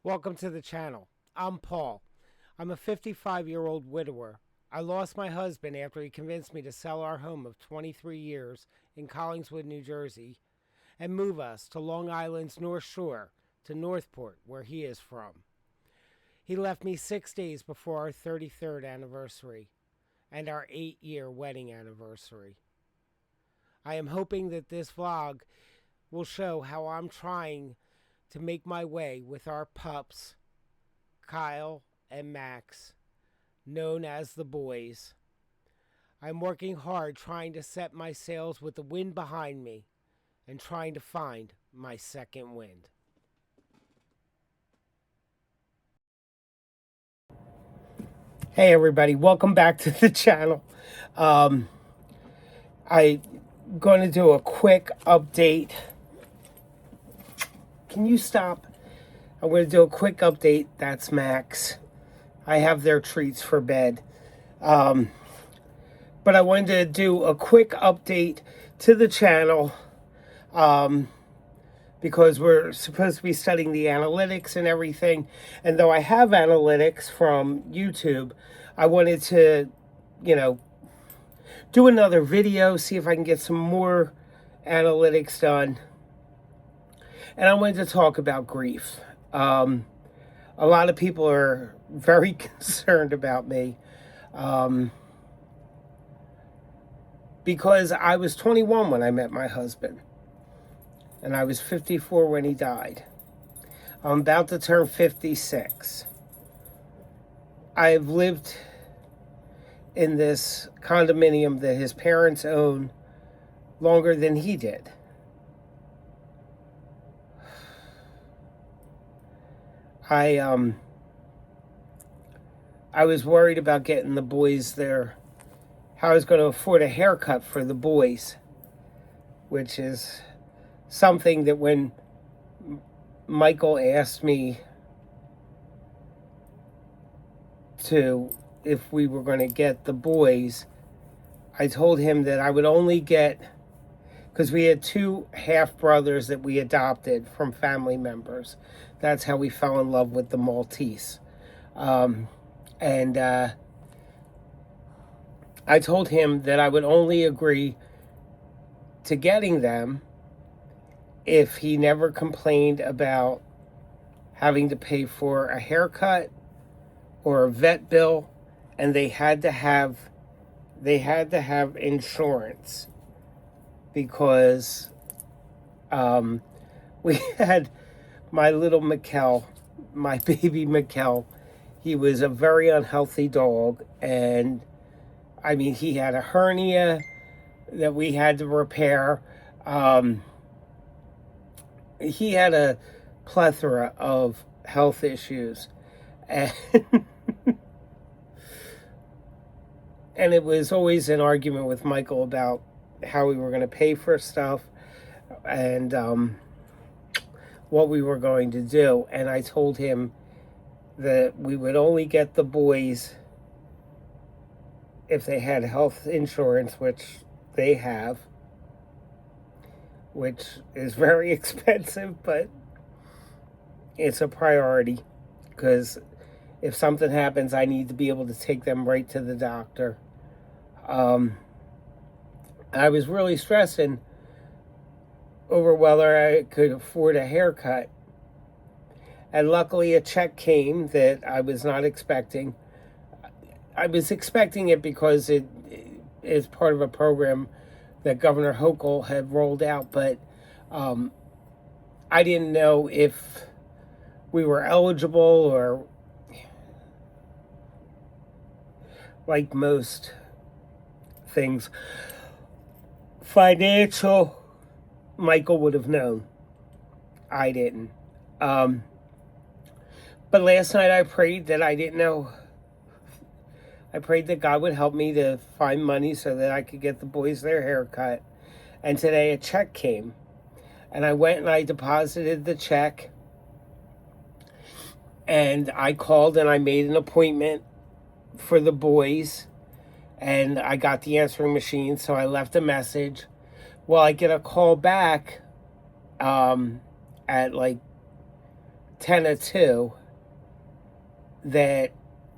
Welcome to the channel. I'm Paul. I'm a 55-year-old widower. I lost my husband after he convinced me to sell our home of 23 years in Collingswood, New Jersey, and move us to Long Island's North Shore, to Northport, where he is from. He left me 6 days before our 33rd anniversary and our 8-year wedding anniversary. I am hoping that this vlog will show how I'm trying to make my way with our pups, Kyle and Max, known as the boys. I'm working hard trying to set my sails with the wind behind me and trying to find my second wind. Hey everybody, welcome back to the channel. I'm going to do a quick update. Can you stop? I'm going to do a quick update. That's Max. I have their treats for bed. But I wanted to do a quick update to the channel because we're supposed to be studying the analytics and everything. And though I have analytics from YouTube, I wanted to, do another video, see if I can get some more analytics done. And I wanted to talk about grief. A lot of people are very concerned about me because I was 21 when I met my husband, and I was 54 when he died. I'm about to turn 56. I've lived in this condominium that his parents own longer than he did. I was worried about getting the boys there, how I was going to afford a haircut for the boys, which is something that when Michael asked me if we were going to get the boys, I told him that I would only get, because we had two half brothers that we adopted from family members. That's how we fell in love with the Maltese. I told him that I would only agree to getting them if he never complained about having to pay for a haircut or a vet bill, and they had to have insurance, because we had my little Mikkel, my baby Mikkel. He was a very unhealthy dog, and I mean, he had a hernia that we had to repair. He had a plethora of health issues, and and it was always an argument with Michael about how we were going to pay for stuff and what we were going to do. And I told him that we would only get the boys if they had health insurance, which they have, which is very expensive, but it's a priority, because if something happens, I need to be able to take them right to the doctor. I was really stressing over whether I could afford a haircut. And luckily a check came that I was not expecting. I was expecting it because it is part of a program that Governor Hochul had rolled out, but I didn't know if we were eligible, or like most things, financial. Michael would have known. I didn't. But last night I prayed that I didn't know. I prayed that God would help me to find money so that I could get the boys their haircut. And today a check came. And I went and I deposited the check. And I called and I made an appointment for the boys. And I got the answering machine, so I left a message. Well, I get a call back at like 10 of 2 that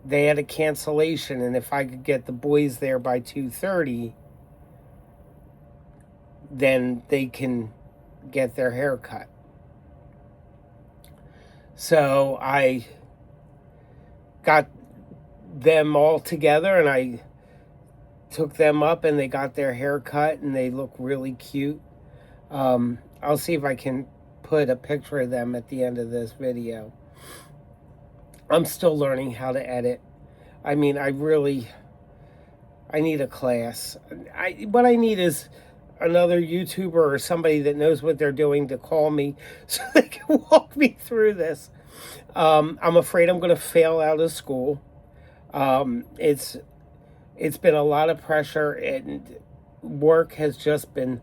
they had a cancellation, and if I could get the boys there by 2:30, then they can get their hair cut. So I got them all together and I took them up and they got their hair cut and they look really cute. I'll see if I can put a picture of them at the end of this video. I'm still learning how to edit. I mean, I need a class. What I need is another YouTuber or somebody that knows what they're doing to call me so they can walk me through this. I'm afraid I'm going to fail out of school. It's been a lot of pressure, and work has just been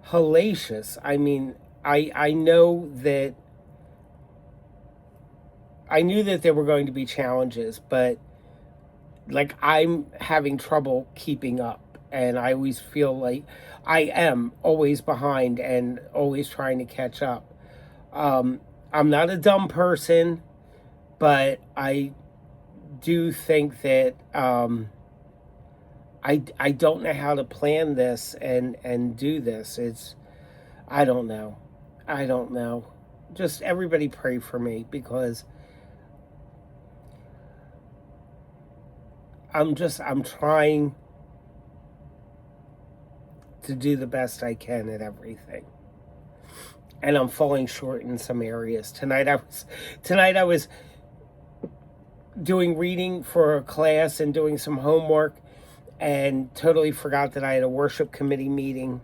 hellacious. I mean, I know that I knew that there were going to be challenges, but like I'm having trouble keeping up, and I always feel like I am always behind and always trying to catch up. I'm not a dumb person, but I do think that I don't know how to plan this and do this. I don't know. I don't know. Just everybody pray for me, because I'm trying to do the best I can at everything. And I'm falling short in some areas. Tonight I was doing reading for a class and doing some homework and totally forgot that I had a worship committee meeting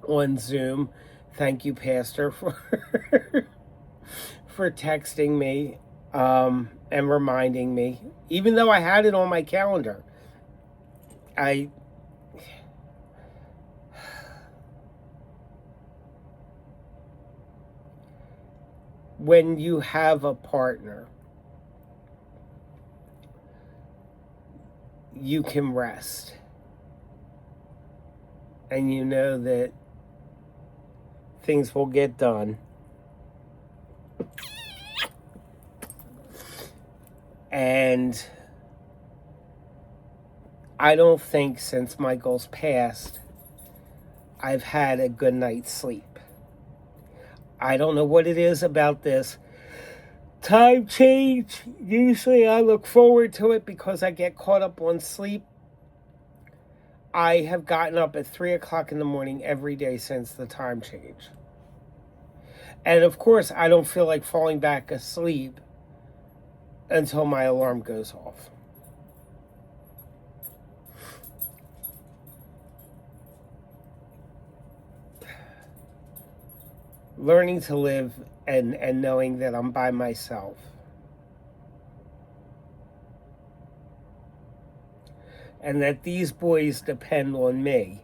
on Zoom. Thank you, Pastor, for for texting me and reminding me, even though I had it on my calendar. When you have a partner, you can rest. And you know that things will get done. And I don't think since Michael's passed, I've had a good night's sleep. I don't know what it is about this time change. Usually I look forward to it because I get caught up on sleep. I have gotten up at 3 o'clock in the morning every day since the time change. And of course, I don't feel like falling back asleep until my alarm goes off. Learning to live and knowing that I'm by myself. And that these boys depend on me.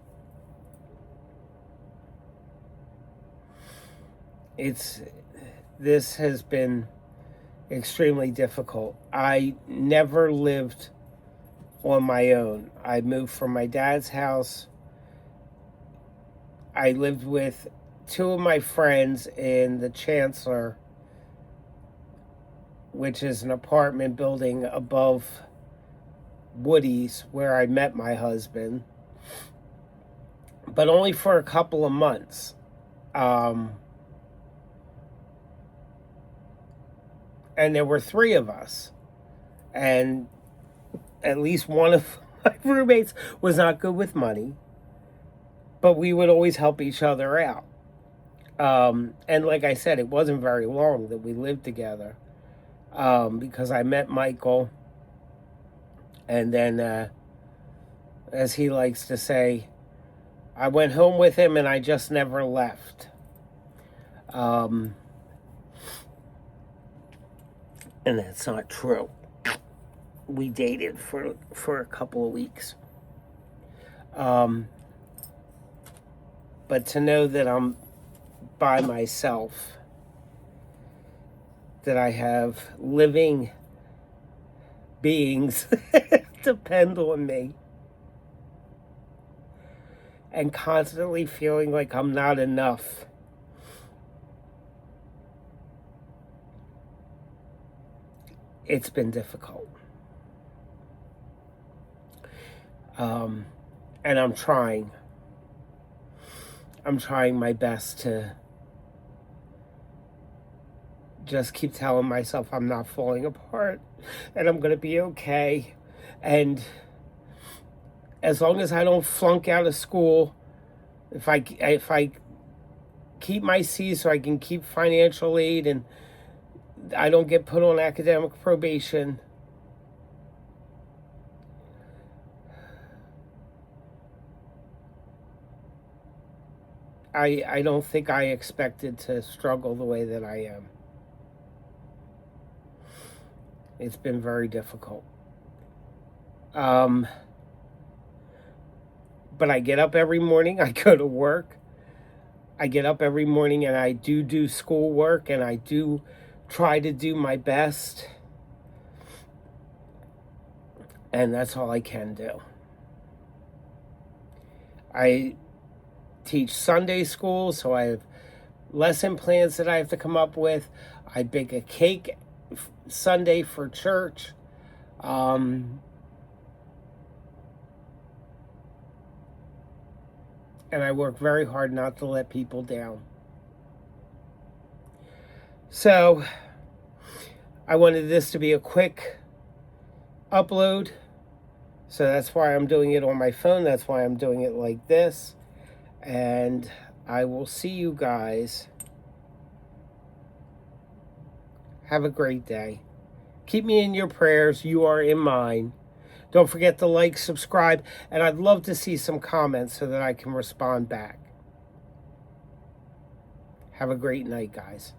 This has been extremely difficult. I never lived on my own. I moved from my dad's house. I lived with two of my friends in the Chancellor, which is an apartment building above Woody's, where I met my husband, but only for a couple of months. And there were three of us, and at least one of my roommates was not good with money, but we would always help each other out. And like I said, it wasn't very long that we lived together, because I met Michael, and then, as he likes to say, I went home with him and I just never left. And that's not true. We dated for a couple of weeks. But to know that I'm by myself, that I have living beings depend on me, and constantly feeling like I'm not enough, it's been difficult. And I'm trying my best to just keep telling myself I'm not falling apart and I'm going to be okay. And as long as I don't flunk out of school, if I keep my C's so I can keep financial aid and I don't get put on academic probation, I don't think I expected to struggle the way that I am. It's been very difficult. But I get up every morning, I go to work. I get up every morning and I do schoolwork and I do try to do my best. And that's all I can do. I teach Sunday school, so I have lesson plans that I have to come up with. I bake a cake Sunday for church. And I work very hard not to let people down. So I wanted this to be a quick upload. So that's why I'm doing it on my phone. That's why I'm doing it like this. And I will see you guys. Have a great day. Keep me in your prayers. You are in mine. Don't forget to like, subscribe, and I'd love to see some comments so that I can respond back. Have a great night, guys.